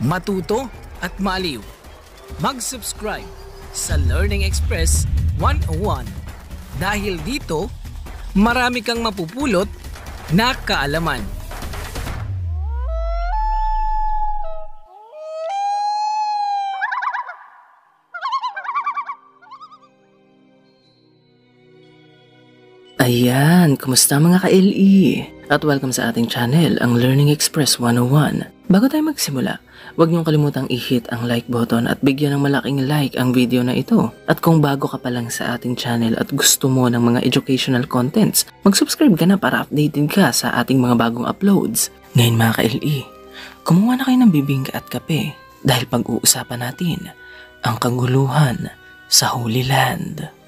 matuto at maaliw. Mag-subscribe sa Learning Express 101 dahil dito marami kang mapupulot na kaalaman. Ayan, kumusta mga ka-LE? At welcome sa ating channel, ang Learning Express 101. Bago tayo magsimula, huwag niyong kalimutang i-hit ang like button at bigyan ng malaking like ang video na ito. At kung bago ka pa lang sa ating channel at gusto mo ng mga educational contents, mag-subscribe ka na para updated ka sa ating mga bagong uploads. Ngayon mga ka-LE, kumuha na kayo ng bibingka at kape dahil pag-uusapan natin ang kaguluhan sa Holy Land.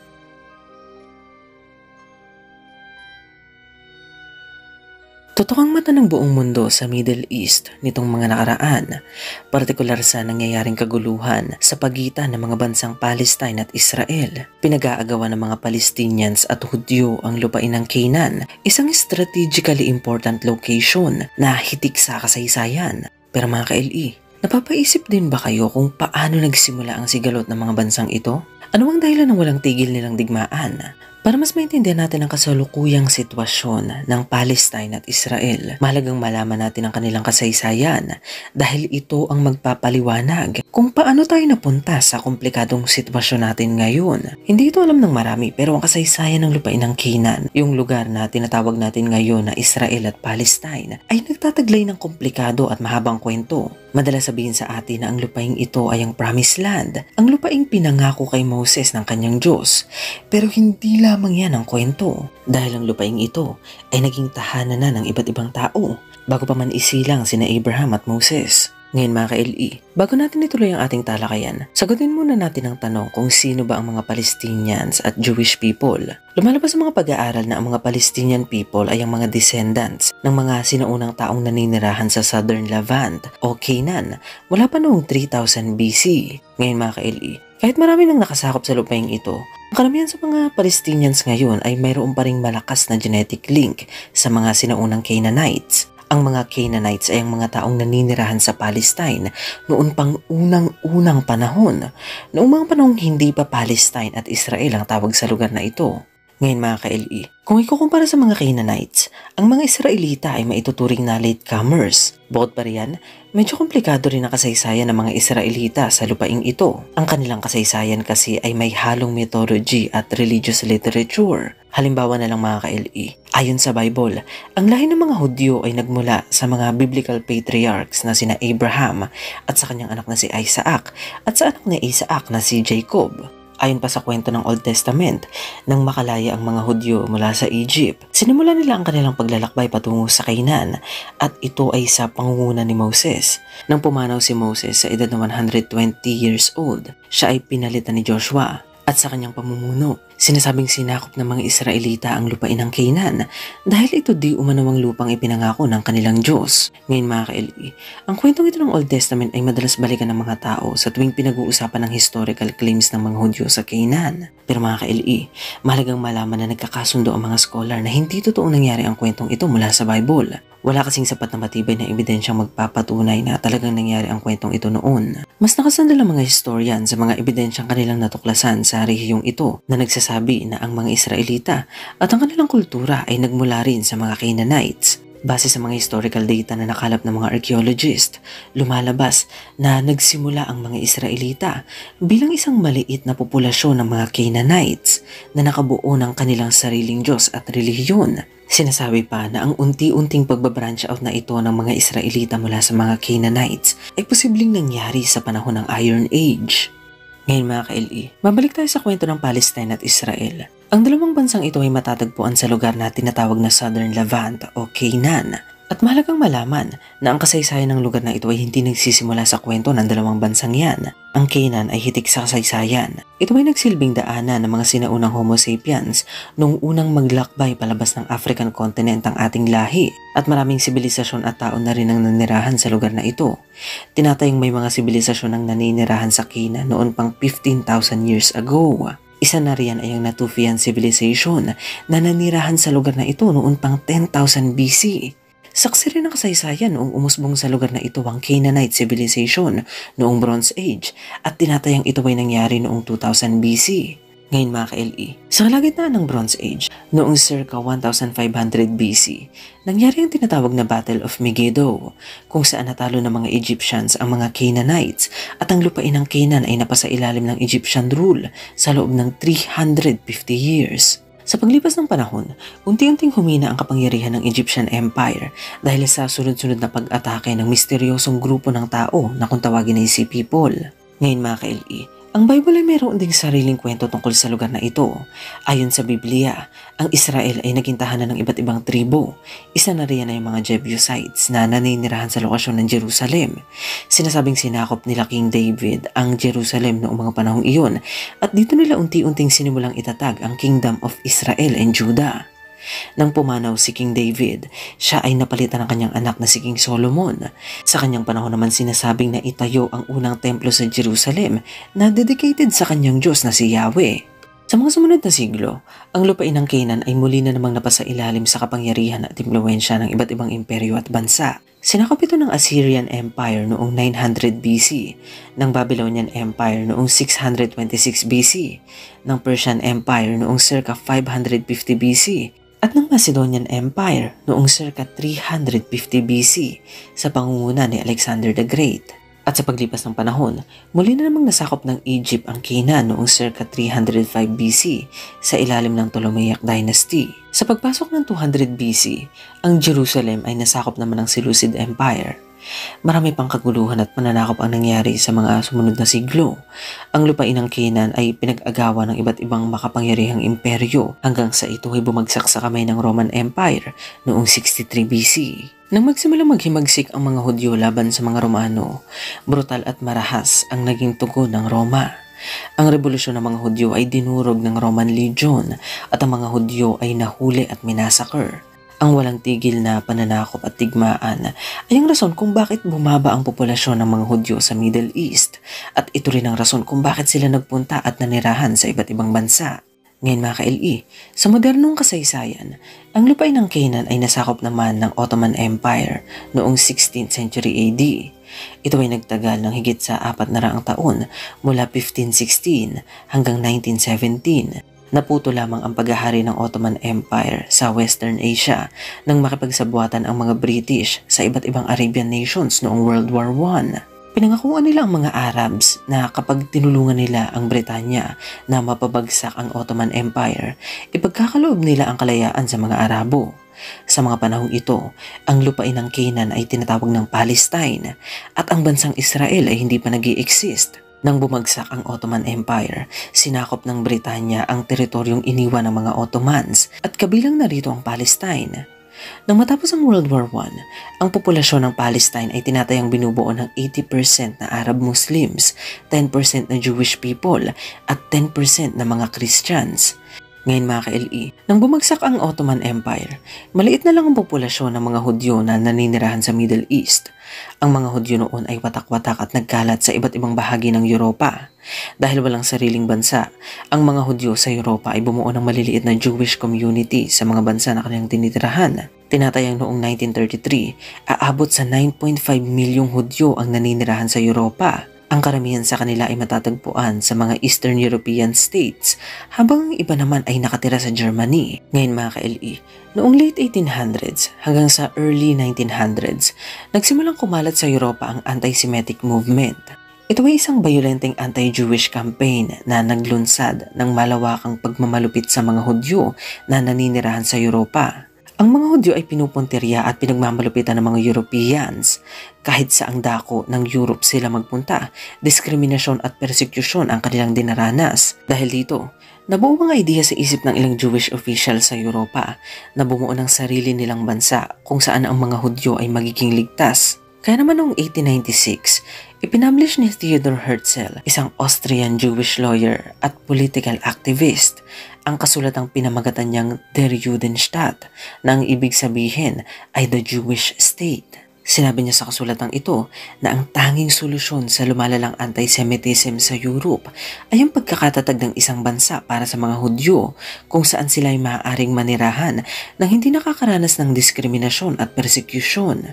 Totoong mata ng buong mundo sa Middle East nitong mga nakaraan, partikular sa nangyayaring kaguluhan sa pagitan ng mga bansang Palestine at Israel. Pinag-aagawan ng mga Palestinians at Hudyo ang lupain ng Canaan, isang strategically important location na hitik sa kasaysayan. Pero mga ka-LE, napapaisip din ba kayo kung paano nagsimula ang sigalot ng mga bansang ito? Ano ang dahilan ng walang tigil nilang digmaan? Para mas maintindihan natin ang kasalukuyang sitwasyon ng Palestine at Israel, mahalagang malaman natin ang kanilang kasaysayan dahil ito ang magpapaliwanag kung paano tayo napunta sa komplikadong sitwasyon natin ngayon. Hindi ito alam ng marami pero ang kasaysayan ng lupain ng Canaan, yung lugar na tinatawag natin ngayon na Israel at Palestine, ay nagtataglay ng komplikado at mahabang kwento. Madalas sabihin sa atin na ang lupaing ito ay ang Promised Land, ang lupaing pinangako kay Moses ng kanyang Diyos. Pero hindi lamang yan ang kwento, dahil ang lupaing ito ay naging tahanan na ng iba't ibang tao bago pa man isilang sina Abraham at Moses. Ngayon mga ka-LE, bago natin ituloy ang ating talakayan, sagutin muna natin ang tanong kung sino ba ang mga Palestinians at Jewish people. Lumalabas sa mga pag-aaral na ang mga Palestinian people ay ang mga descendants ng mga sinaunang taong naninirahan sa Southern Levant o Canaan mula pa noong 3000 BC. Ngayon mga ka-LE, kahit marami nang nakasakop sa lupaing ito, ang karamihan sa mga Palestinians ngayon ay mayroon pa ring malakas na genetic link sa mga sinaunang Canaanites. Ang mga Canaanites ay ang mga taong naninirahan sa Palestine noon pang unang-unang panahon, noong mga panahong hindi pa Palestine at Israel ang tawag sa lugar na ito. Ngayon mga ka-LE, kung ikukumpara sa mga Canaanites, ang mga Israelita ay maituturing na latecomers. Bukod pa riyan, medyo komplikado rin ang kasaysayan ng mga Israelita sa lupaing ito. Ang kanilang kasaysayan kasi ay may halong mythology at religious literature. Halimbawa na lang mga ka-LE, ayon sa Bible, ang lahi ng mga Hudyo ay nagmula sa mga biblical patriarchs na sina Abraham at sa kanyang anak na si Isaac at sa anak ni Isaac na si Jacob. Ayon pa sa kwento ng Old Testament, nang makalaya ang mga Hudyo mula sa Egypt, sinimula nila ang kanilang paglalakbay patungo sa Canaan at ito ay sa pangunguna ni Moses. Nang pumanaw si Moses sa edad na 120 years old, siya ay pinalitan ni Joshua. At sa kanyang pamumuno, sinasabing sinakop ng mga Israelita ang lupain ng Canaan dahil ito di umanawang lupang ipinangako ng kanilang Diyos. Ngayon mga ka-LE, ang kwentong ito ng Old Testament ay madalas balikan ng mga tao sa tuwing pinag-uusapan ng historical claims ng mga Hudyo sa Canaan. Pero mga ka-LE, mahalagang malaman na nagkakasundo ang mga scholar na hindi totoong nangyari ang kwentong ito mula sa Bible. Wala kasing sapat na matibay na ebidensyang magpapatunay na talagang nangyari ang kwentong ito noon. Mas nakasandal ang mga historian sa mga ebidensyang kanilang natuklasan sa rehiyong ito na nagsasabi na ang mga Israelita at ang kanilang kultura ay nagmula rin sa mga Canaanites. Base sa mga historical data na nakalap ng mga archaeologist, lumalabas na nagsimula ang mga Israelita bilang isang maliit na populasyon ng mga Canaanites na nakabuo ng kanilang sariling Diyos at relihiyon. Sinasabi pa na ang unti-unting pagbabranch out na ito ng mga Israelita mula sa mga Canaanites ay posibleng nangyari sa panahon ng Iron Age. Ngayon mga ka-LE, mabalik tayo sa kwento ng Palestine at Israel. Ang dalawang bansang ito ay matatagpuan sa lugar na tinatawag na Southern Levant o Canaan. At mahalagang malaman na ang kasaysayan ng lugar na ito ay hindi nagsisimula sa kwento ng dalawang bansang yan. Ang Canaan ay hitik sa kasaysayan. Ito ay nagsilbing daanan ng mga sinaunang Homo sapiens noong unang maglakbay palabas ng African continent ang ating lahi. At maraming sibilisasyon at tao na rin ang nanirahan sa lugar na ito. Tinatayong may mga sibilisasyon ang naninirahan sa Canaan noon pang 15,000 years ago. Isa na riyan ay ang Natufian Civilization na nanirahan sa lugar na ito noon pang 10,000 BC. Saksi rin ng kasaysayan noong umusbong sa lugar na ito ang Canaanite Civilization noong Bronze Age at tinatayang ito ay nangyari noong 2000 BC. Ngayon mga ka-LE, sa kalagitnaan ng Bronze Age, noong circa 1500 BC, nangyari ang tinatawag na Battle of Megiddo, kung saan natalo ng mga Egyptians ang mga Canaanites at ang lupain ng Canaan ay napasa ilalim ng Egyptian rule sa loob ng 350 years. Sa paglipas ng panahon, unti-unting humina ang kapangyarihan ng Egyptian Empire dahil sa sunod-sunod na pag-atake ng misteryosong grupo ng tao na kung tawagin ay Sea People. Ngayon mga ka-LE, ang Bible ay mayroon ding sariling kwento tungkol sa lugar na ito. Ayon sa Biblia, ang Israel ay naging tahanan ng iba't ibang tribo. Isa na riyan ay mga Jebusites na naninirahan sa lokasyon ng Jerusalem. Sinasabing sinakop nila King David ang Jerusalem noong mga panahong iyon at dito nila unti-unting sinimulang itatag ang Kingdom of Israel and Judah. Nang pumanaw si King David, siya ay napalitan ng kanyang anak na si King Solomon. Sa kanyang panahon naman sinasabing na itayo ang unang templo sa Jerusalem na dedicated sa kanyang Diyos na si Yahweh. Sa mga sumunod na siglo, ang lupain ng Canaan ay muli na namang napasa ilalim sa kapangyarihan at impluwensya ng iba't ibang imperyo at bansa. Sinakop ito ng Assyrian Empire noong 900 BC, ng Babylonian Empire noong 626 BC, ng Persian Empire noong circa 550 BC, at ng Macedonian Empire noong circa 350 BC sa pangunguna ni Alexander the Great. At sa paglipas ng panahon, muli na namang nasakop ng Egypt ang Canaan noong circa 305 BC sa ilalim ng Ptolemaic Dynasty. Sa pagpasok ng 200 BC, ang Jerusalem ay nasakop naman ng Seleucid Empire. Marami pang kaguluhan at pananakop ang nangyari sa mga sumunod na siglo. Ang lupain ng Canaan ay pinag-agawa ng iba't ibang makapangyarihang imperyo hanggang sa ito ay bumagsak sa kamay ng Roman Empire noong 63 BC. Nang magsimulang maghimagsik ang mga Hudyo laban sa mga Romano, brutal at marahas ang naging tugon ng Roma. Ang revolusyon ng mga Hudyo ay dinurog ng Roman Legion at ang mga Hudyo ay nahuli at minasakar. Ang walang tigil na pananakop at tigmaan ay ang rason kung bakit bumaba ang populasyon ng mga Hudyo sa Middle East at ito rin ang rason kung bakit sila nagpunta at nanirahan sa iba't ibang bansa. Ngayon mga ka-LE, sa modernong kasaysayan, ang lupain ng Canaan ay nasakop naman ng Ottoman Empire noong 16th century AD. Ito ay nagtagal ng higit sa 400 taon mula 1516 hanggang 1917. Naputo lamang ang paghahari ng Ottoman Empire sa Western Asia nang makipagsabuatan ang mga British sa iba't ibang Arabian nations noong World War I. Pinangakuan nila ang mga Arabs na kapag tinulungan nila ang Britanya na mapabagsak ang Ottoman Empire, ipagkakaloob nila ang kalayaan sa mga Arabo. Sa mga panahong ito, ang lupain ng Canaan ay tinatawag ng Palestine at ang bansang Israel ay hindi pa nag-i-exist. Nang bumagsak ang Ottoman Empire, sinakop ng Britanya ang teritoryong iniwan ng mga Ottomans at kabilang narito ang Palestine. Nang matapos ang World War I, ang populasyon ng Palestine ay tinatayang binubuo ng 80% na Arab Muslims, 10% na Jewish people at 10% na mga Christians. Ngayon mga ka-LE, nang bumagsak ang Ottoman Empire, maliit na lang ang populasyon ng mga Hudyo na naninirahan sa Middle East. Ang mga Hudyo noon ay watak-watak at nagkalat sa iba't ibang bahagi ng Europa. Dahil walang sariling bansa, ang mga Hudyo sa Europa ay bumuo ng maliliit na Jewish community sa mga bansa na kanilang tinitirahan. Tinatayang noong 1933, aabot sa 9.5 milyong Hudyo ang naninirahan sa Europa. Ang karamihan sa kanila ay matatagpuan sa mga Eastern European states, habang ang iba naman ay nakatira sa Germany. Ngayon mga ka-LE, noong late 1800s hanggang sa early 1900s, nagsimulang kumalat sa Europa ang anti-Semitic movement. Ito ay isang bayolenteng anti-Jewish campaign na naglunsad ng malawakang pagmamalupit sa mga Hudyo na naninirahan sa Europa. Ang mga Hudyo ay pinupuntirya at pinagmamalupitan ng mga Europeans. Kahit sa ang dako ng Europe sila magpunta, diskriminasyon at persecution ang kanilang dinaranas. Dahil dito, nabuo ang idea sa isip ng ilang Jewish officials sa Europa na bumuo ng sarili nilang bansa kung saan ang mga Hudyo ay magiging ligtas. Kaya naman noong 1896, ipinablish ni Theodor Herzl, isang Austrian Jewish lawyer at political activist, ang kasulatang pinamagatan niyang Der Judenstaat na ang ibig sabihin ay the Jewish State. Sinabi niya sa kasulatang ito na ang tanging solusyon sa lumalalang anti-Semitism sa Europe ay ang pagkakatatag ng isang bansa para sa mga Hudyo kung saan sila ay maaaring manirahan nang hindi nakakaranas ng diskriminasyon at persecution.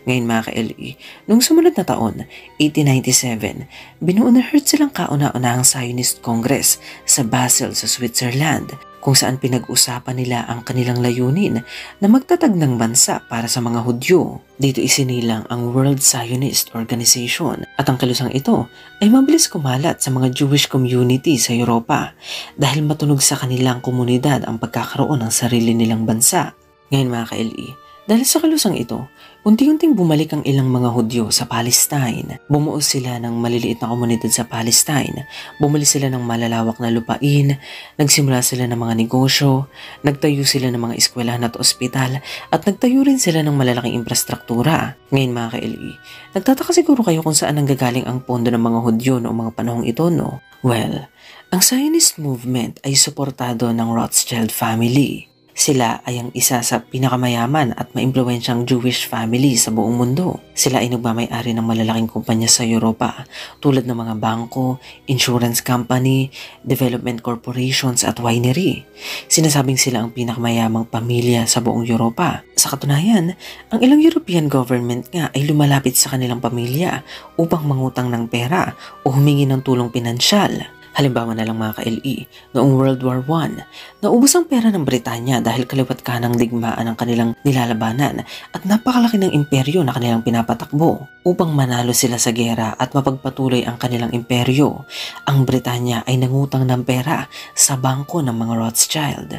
Ngayon mga ka-LE, noong sumunod na taon, 1897, binuo na silang kauna-unahang Zionist Congress sa Basel sa Switzerland, kung saan pinag-usapan nila ang kanilang layunin na magtatag ng bansa para sa mga Hudyo. Dito isinilang ang World Zionist Organization at ang kilusang ito ay mabilis kumalat sa mga Jewish community sa Europa dahil matunog sa kanilang komunidad ang pagkakaroon ng sarili nilang bansa. Ngayon mga ka-LE, dahil sa kilusang ito, unti-unting bumalik ang ilang mga Hudyo sa Palestine. Bumuo sila ng maliliit na komunidad sa Palestine. Bumili sila ng malalawak na lupain, nagsimula sila ng mga negosyo, nagtayo sila ng mga eskwelahan at ospital, at nagtayo rin sila ng malalaking infrastruktura. Ngayon mga ka-LE, nagtataka siguro kayo kung saan nanggagaling ang pondo ng mga Hudyo noong mga panahong ito, no? Well, ang Zionist movement ay suportado ng Rothschild family. Sila ay ang isa sa pinakamayaman at maimpluwensyang Jewish family sa buong mundo. Sila ay nagmamay-ari ng malalaking kumpanya sa Europa tulad ng mga bangko, insurance company, development corporations at winery. Sinasabing sila ang pinakamayamang pamilya sa buong Europa. Sa katunayan, ang ilang European government nga ay lumalapit sa kanilang pamilya upang mangutang ng pera o humingi ng tulong pinansyal. Halimbawa na lang mga ka-LE, noong World War I, naubos ang pera ng Britanya dahil kaliwat kanang digmaan ang kanilang nilalabanan at napakalaki ng imperyo na kanilang pinapatakbo. Upang manalo sila sa gera at mapagpatuloy ang kanilang imperyo, ang Britanya ay nangutang ng pera sa bangko ng mga Rothschild.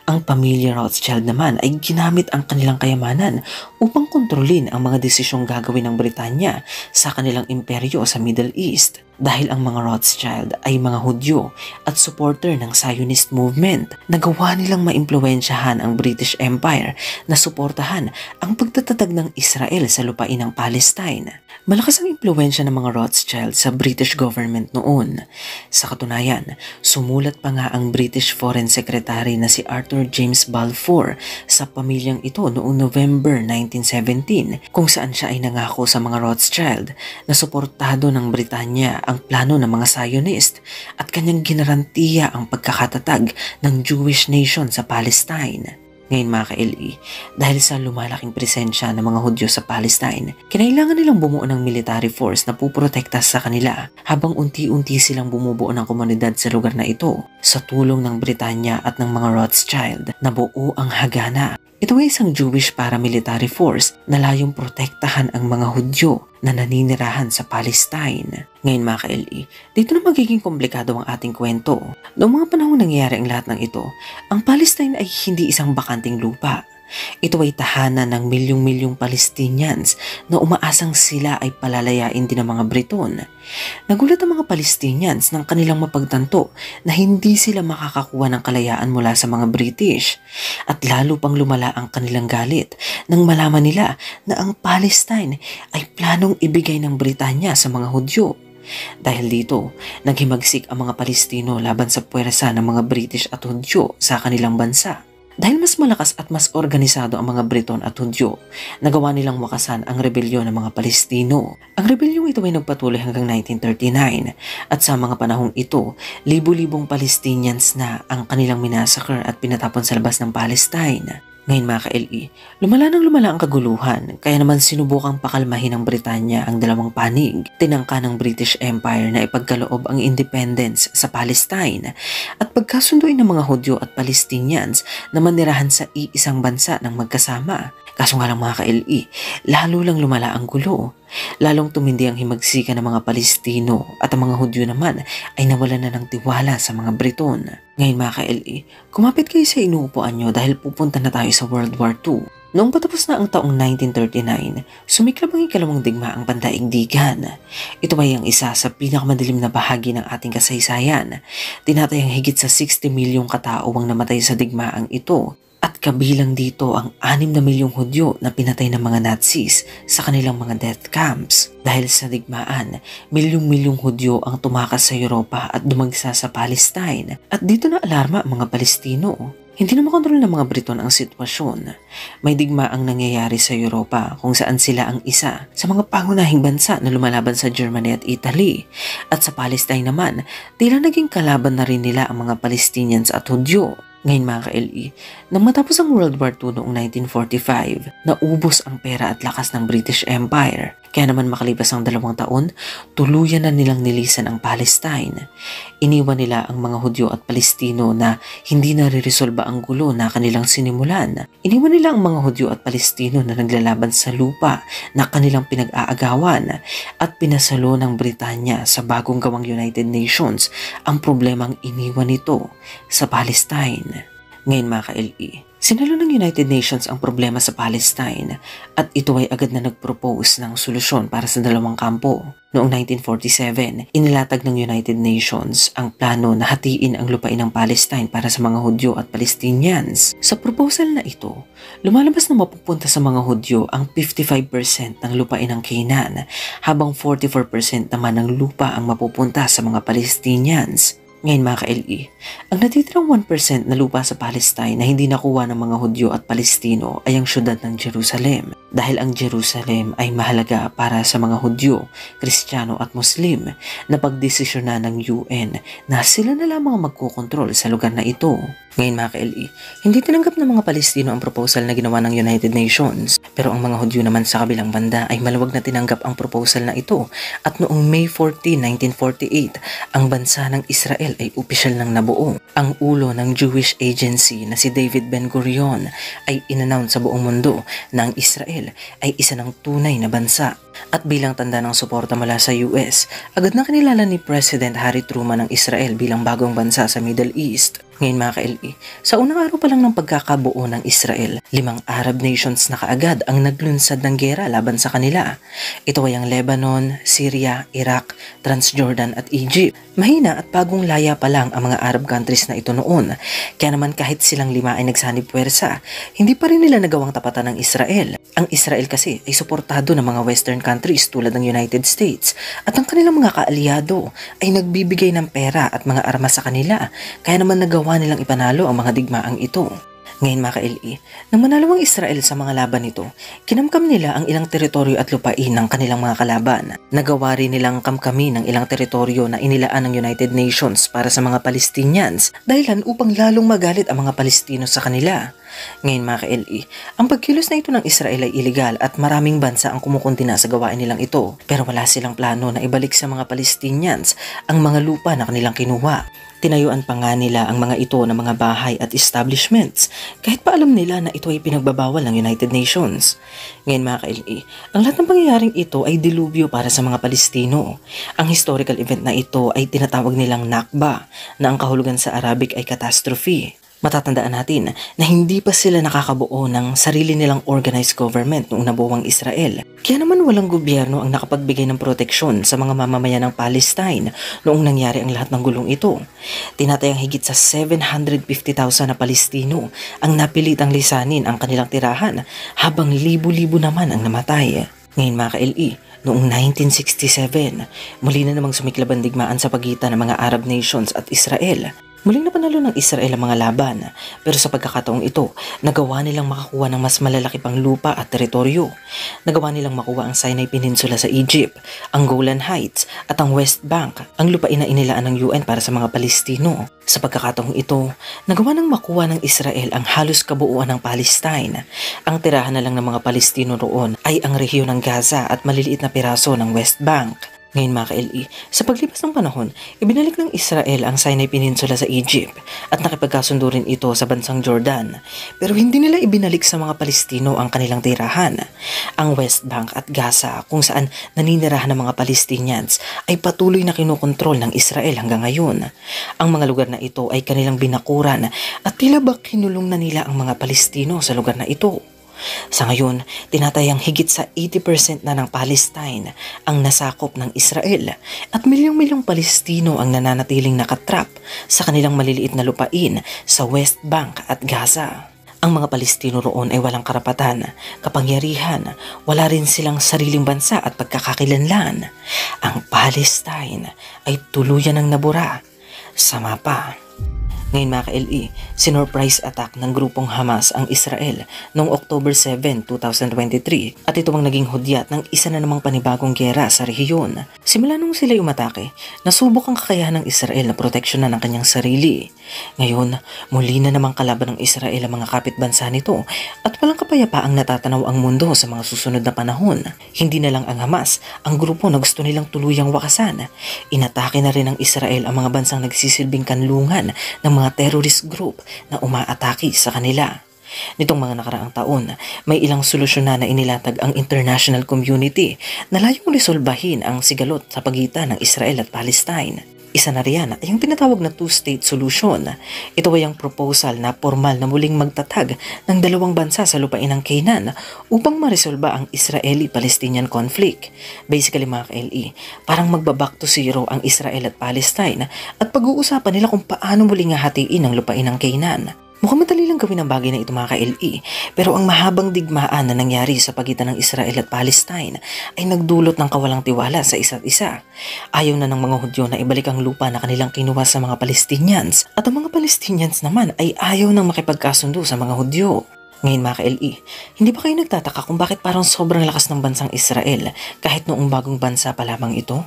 Ang pamilya Rothschild naman ay ginamit ang kanilang kayamanan upang kontrolin ang mga desisyong gagawin ng Britanya sa kanilang imperyo sa Middle East. Dahil ang mga Rothschild ay mga Hudyo at supporter ng Zionist movement, nagawa nilang maimpluwensyahan ang British Empire na suportahan ang pagtatatag ng Israel sa lupain ng Palestine. Malakas ang impluwensya ng mga Rothschild sa British government noon. Sa katunayan, sumulat pa nga ang British Foreign Secretary na si Arthur James Balfour sa pamilyang ito noong November 1917 kung saan siya ay nangako sa mga Rothschild na suportado ng Britanya ang plano ng mga Zionist at kanyang ginarantiya ang pagkakatatag ng Jewish nation sa Palestine. Ngayon mga ka-LE, dahil sa lumalaking presensya ng mga Hudyo sa Palestine, kinailangan nilang bumuo ng military force na puprotekta sa kanila habang unti-unti silang bumubuo ng komunidad sa lugar na ito sa tulong ng Britanya at ng mga Rothschild na buo ang Haganah. Ito ay isang Jewish paramilitary force na layong protektahan ang mga Hudyo na naninirahan sa Palestine. Ngayon mga ka-LE, dito na magiging komplikado ang ating kwento. Noong mga panahon nangyayari ang lahat ng ito, ang Palestine ay hindi isang bakanting lupa. Ito ay tahanan ng milyong-milyong Palestinians na umaasang sila ay palalayain din ng mga Briton. Nagulat ang mga Palestinians ng kanilang mapagtanto na hindi sila makakakuha ng kalayaan mula sa mga British at lalo pang lumala ang kanilang galit nang malaman nila na ang Palestine ay planong ibigay ng Britanya sa mga Hudyo. Dahil dito, naghimagsik ang mga Palestino laban sa puwersa ng mga British at Hudyo sa kanilang bansa. Dahil mas malakas at mas organisado ang mga Briton at Hudyo, nagawa nilang wakasan ang rebelyon ng mga Palestino. Ang rebelyong ito ay nagpatuloy hanggang 1939 at sa mga panahong ito, libu-libong Palestinians na ang kanilang minasakar at pinatapon sa labas ng Palestine. Ngayon mga ka-LE, lumala ang kaguluhan kaya naman sinubukang pakalmahin ng Britanya ang dalawang panig. Tinangka ng British Empire na ipagkaloob ang independence sa Palestine at pagkasunduin ng mga Hudyo at Palestinians na manirahan sa iisang bansa ng magkasama. Kaso nga lang mga ka-LE, lalo lang lumala ang gulo. Lalong tumindi ang himagsikan ng mga Palestino at ang mga Hudyo naman ay nawalan na ng tiwala sa mga Briton. Ngayon mga ka-LE, kumapit kayo sa inuupuan nyo dahil pupunta na tayo sa World War II. Noong patapos na ang taong 1939, sumiklab ang ikalawang digmaang pandaigdigan. Ito ay ang isa sa pinakamadilim na bahagi ng ating kasaysayan. Tinatayang higit sa 60 milyong katao ang namatay sa digmaang ito. At kabilang dito ang 6 na milyong Hudyo na pinatay ng mga Nazis sa kanilang mga death camps. Dahil sa digmaan, milyong-milyong Hudyo ang tumakas sa Europa at dumagsa sa Palestine. At dito na alarma ang mga Palestino. Hindi na makontrol ng mga Briton ang sitwasyon. May digmaang nangyayari sa Europa kung saan sila ang isa sa mga pangunahing bansa na lumalaban sa Germany at Italy. At sa Palestine naman, tila naging kalaban na rin nila ang mga Palestinians at Hudyo. Ngayon mga ka-LE, nang matapos ang World War II noong 1945, naubos ang pera at lakas ng British Empire. Kaya naman makalipas ang 2 taon, tuluyan na nilang nilisan ang Palestine. Iniwan nila ang mga Hudyo at Palestino na hindi na re-resolba ang gulo na kanilang sinimulan. Iniwan nila ang mga Hudyo at Palestino na naglalaban sa lupa na kanilang pinag-aagawan at pinasalo ng Britanya sa bagong gawang United Nations ang problemang iniwan nito sa Palestine. Ngayon mga ka-LE, sinalo ng United Nations ang problema sa Palestine at ito ay agad na nag-propose ng solusyon para sa 2 kampo. Noong 1947, inilatag ng United Nations ang plano na hatiin ang lupain ng Palestine para sa mga Hudyo at Palestinians. Sa proposal na ito, lumalabas na mapupunta sa mga Hudyo ang 55% ng lupain ng Canaan, habang 44% naman ng lupa ang mapupunta sa mga Palestinians. Ngayon mga ka-LE, ang natitirang 1% na lupa sa Palestine na hindi nakuha ng mga Hudyo at Palestino ay ang syudad ng Jerusalem. Dahil ang Jerusalem ay mahalaga para sa mga Hudyo, Kristiyano at Muslim na pagdesisyonan ng UN na sila na lamang magkokontrol sa lugar na ito. Ngayon mga ka-LE, hindi tinanggap ng mga Palestino ang proposal na ginawa ng United Nations. Pero ang mga Hudyo naman sa kabilang banda ay maluwag na tinanggap ang proposal na ito. At noong May 14, 1948, ang bansa ng Israel ay opisyal nang nabuo. Ang ulo ng Jewish Agency na si David Ben-Gurion ay in-announce sa buong mundo na ang Israel ay isa ng tunay na bansa. At bilang tanda ng suporta mula sa US, agad na kinilala ni President Harry Truman ang Israel bilang bagong bansa sa Middle East. Ngayon mga ka-LE, sa unang araw pa lang ng pagkakabuo ng Israel, 5 Arab nations na kaagad ang naglunsad ng gera laban sa kanila. Ito ay ang Lebanon, Syria, Iraq, Transjordan at Egypt. Mahina at bagong laya pa lang ang mga Arab countries na ito noon. Kaya naman kahit silang 5 ay nagsanib puwersa, hindi pa rin nila nagawang tapatan ng Israel. Ang Israel kasi ay suportado ng mga Western countries tulad ng United States at ang kanilang mga kaalyado ay nagbibigay ng pera at mga armas sa kanila. Kaya naman nagawa nilang ipanalo ang mga digmaang ito. Ngayon mga ka-LE, nang manalo ang Israel sa mga laban nito, kinamkam nila ang ilang teritoryo at lupain ng kanilang mga kalaban. Nagawa rin nilang kamkami ng ilang teritoryo na inilaan ng United Nations para sa mga Palestinians dahilan upang lalong magalit ang mga Palestino sa kanila. Ngayon mga ka-LE, ang pagkilos na ito ng Israel ay iligal at maraming bansa ang kumukuntina sa gawain nilang ito. Pero wala silang plano na ibalik sa mga Palestinians ang mga lupa na kanilang kinuha. Tinayuan pa nga nila ang mga ito ng mga bahay at establishments kahit pa alam nila na ito ay pinagbabawal ng United Nations. Ngayon mga ka-LE, ang lahat ng pangyayaring ito ay dilubyo para sa mga Palestino. Ang historical event na ito ay tinatawag nilang Nakba na ang kahulugan sa Arabic ay catastrophe. Matatandaan natin na hindi pa sila nakakabuo ng sarili nilang organized government noong nabuo ang Israel. Kaya naman walang gobyerno ang nakapagbigay ng proteksyon sa mga mamamayan ng Palestine noong nangyari ang lahat ng gulong ito. Tinatayang higit sa 750,000 na Palestino ang napilitang lisanin ang kanilang tirahan habang libu-libo naman ang namatay. Ngayon mga ka-LE, noong 1967, muli na namang sumiklab ang digmaan sa pagitan ng mga Arab nations at Israel. Muling napanalo ng Israel ang mga laban, pero sa pagkakataong ito, nagawa nilang makakuha ng mas malalaki pang lupa at teritoryo. Nagawa nilang makuha ang Sinai Peninsula sa Egypt, ang Golan Heights at ang West Bank, ang lupain na inilaan ng UN para sa mga Palestino. Sa pagkakataong ito, nagawa ng makuha ng Israel ang halos kabuuan ng Palestine. Ang tirahan na lang ng mga Palestino roon ay ang rehiyon ng Gaza at maliliit na piraso ng West Bank. Ngayon mga ka-LE, sa paglipas ng panahon, ibinalik ng Israel ang Sinai Peninsula sa Egypt at nakipagkasundo rin ito sa bansang Jordan. Pero hindi nila ibinalik sa mga Palestino ang kanilang tirahan. Ang West Bank at Gaza kung saan naninirahan ng mga Palestinians ay patuloy na kinukontrol ng Israel hanggang ngayon. Ang mga lugar na ito ay kanilang binakuran at tila ba kinulong na nila ang mga Palestino sa lugar na ito. Sa ngayon, tinatayang higit sa 80% na ng Palestine ang nasakop ng Israel at milyong-milyong Palestino ang nananatiling nakatrap sa kanilang maliliit na lupain sa West Bank at Gaza. Ang mga Palestino roon ay walang karapatan, kapangyarihan, wala rin silang sariling bansa at pagkakakilanlan. Ang Palestine ay tuluyan ng nabura sa mapa. Ngayon mga ka-LE, sinurprise attack ng grupong Hamas ang Israel noong October 7, 2023 at ito ang naging hudyat ng isa na namang panibagong giyera sa rehiyon. Simula nung sila'y umatake, nasubok ang kakayahan ng Israel na proteksyonan ang kanyang sarili. Ngayon, muli na namang kalaban ng Israel ang mga kapitbansa nito at walang kapayapaang natatanaw ang mundo sa mga susunod na panahon. Hindi na lang ang Hamas ang grupo na gusto nilang tuluyang wakasan. Inatake na rin ng Israel ang mga bansang nagsisilbing kanlungan ng mga terrorist group na umaatake sa kanila. Nitong mga nakaraang taon, may ilang solusyon na inilatag ang international community na layong resolbahin ang sigalot sa pagitan ng Israel at Palestine. Isa na riyan ay yung tinatawag na two-state solution. Ito ay ang proposal na formal na muling magtatag ng dalawang bansa sa lupain ng Canaan upang maresolba ang Israeli-Palestinian conflict. Basically mga ka-LE, parang magbaback to zero ang Israel at Palestine at pag-uusapan nila kung paano muling hahatiin ang lupain ng Canaan. Mukhang madali lang gawin ang bagay na ito mga ka-LE, pero ang mahabang digmaan na nangyari sa pagitan ng Israel at Palestine ay nagdulot ng kawalang tiwala sa isa't isa. Ayaw na ng mga Hudyo na ibalik ang lupa na kanilang kinuha sa mga Palestinians at ang mga Palestinians naman ay ayaw nang makipagkasundo sa mga Hudyo. Ngayon mga ka-LE, hindi ba kayo nagtataka kung bakit parang sobrang lakas ng bansang Israel kahit noong bagong bansa pa lamang ito?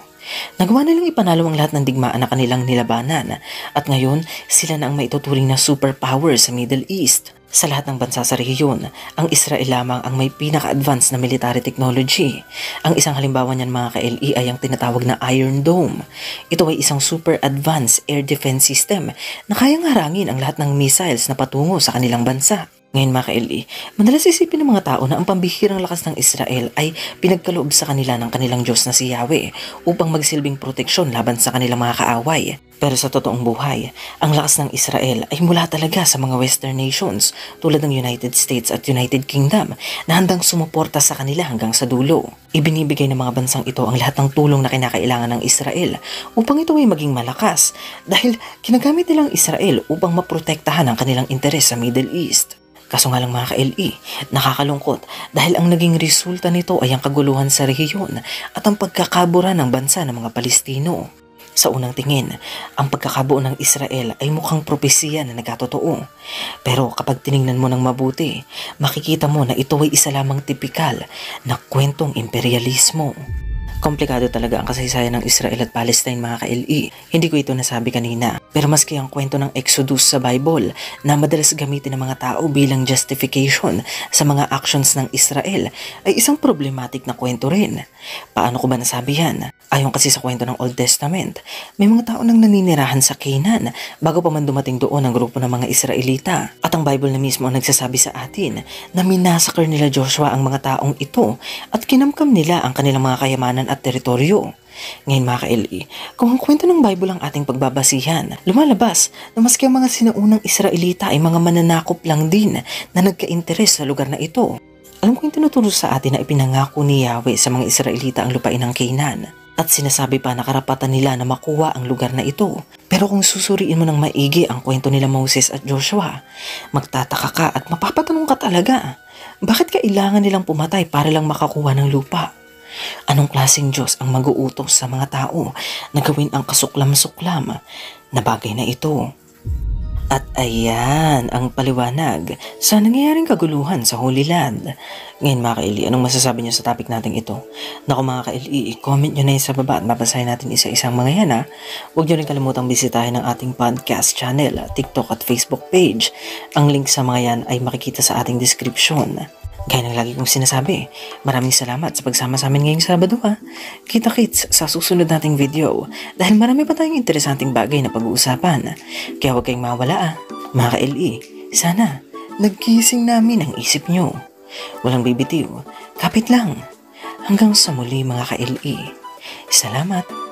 Nagawa nilang ipanalo ang lahat ng digmaan na kanilang nilabanan at ngayon sila na ang maituturing na superpower sa Middle East. Sa lahat ng bansa sa rehiyon, ang Israel lamang ang may pinaka-advanced na military technology. Ang isang halimbawa niyan mga ka-LE ay ang tinatawag na Iron Dome. Ito ay isang super advanced air defense system na kayang harangin ang lahat ng missiles na patungo sa kanilang bansa. Ngayon mga ka-LE, madalas isipin ng mga tao na ang pambihirang lakas ng Israel ay pinagkaloob sa kanila ng kanilang Diyos na si Yahweh upang magsilbing proteksyon laban sa kanilang mga kaaway. Pero sa totoong buhay, ang lakas ng Israel ay mula talaga sa mga Western nations tulad ng United States at United Kingdom na handang sumuporta sa kanila hanggang sa dulo. Ibinibigay ng mga bansang ito ang lahat ng tulong na kinakailangan ng Israel upang ito ay maging malakas dahil ginagamit nilang Israel upang maprotektahan ang kanilang interes sa Middle East. Kaso nga lang mga ka-LE, nakakalungkot dahil ang naging resulta nito ay ang kaguluhan sa rehiyon at ang pagkakabura ng bansa ng mga Palestino. Sa unang tingin, ang pagkakabuo ng Israel ay mukhang propesiya na nagkatotoo. Pero kapag tiningnan mo ng mabuti, makikita mo na ito ay isa lamang tipikal na kwentong imperialismo. Komplikado talaga ang kasaysayan ng Israel at Palestine mga ka-LE. Hindi ko ito nasabi kanina. Pero maski ang kwento ng Exodus sa Bible na madalas gamitin ng mga tao bilang justification sa mga actions ng Israel ay isang problematic na kwento rin. Paano ko ba nasabi yan? Ayon kasi sa kwento ng Old Testament, may mga tao nang naninirahan sa Canaan bago pa man dumating doon ang grupo ng mga Israelita. At ang Bible na mismo ang nagsasabi sa atin na minasakar nila Joshua ang mga taong ito at kinamkam nila ang kanilang mga kayamanan at teritoryo. Ngayon mga ka-LE, kung ang kwento ng Bible ang ating pagbabasihan, lumalabas na maski ang mga sinaunang Israelita ay mga mananakop lang din na nagka-interes sa lugar na ito. Alam ko yung tinuturo sa atin na ipinangako ni Yahweh sa mga Israelita ang lupain ng Canaan at sinasabi pa na karapatan nila na makuha ang lugar na ito. Pero kung susuriin mo ng maigi ang kwento nila Moses at Joshua, magtataka ka at mapapatanong ka talaga, bakit kailangan nilang pumatay para lang makakuha ng lupa? Anong klaseng Diyos ang mag-uutos sa mga tao na gawin ang kasuklam-suklam na bagay na ito? At ayan ang paliwanag sa nangyayaring kaguluhan sa Holy Land. Ngayon mga ka-LE, anong masasabi niyo sa topic natin ito? Naku mga ka-LE, i-comment nyo na yun sa baba at babasahin natin isa-isang mga yan ha. Huwag nyo rin kalimutang bisitahin ang ating podcast channel, TikTok at Facebook page. Ang link sa mga yan ay makikita sa ating description. Gaya ng lagi kong sinasabi, maraming salamat sa pagsama sa amin ngayong Sabado ha. Kita-kits sa susunod nating video dahil marami pa tayong interesanting bagay na pag-uusapan. Kaya huwag kayong mawala mga ka-LE, sana nagkising namin ang isip nyo. Walang bibitiw, kapit lang. Hanggang sa muli mga ka-LE. Salamat.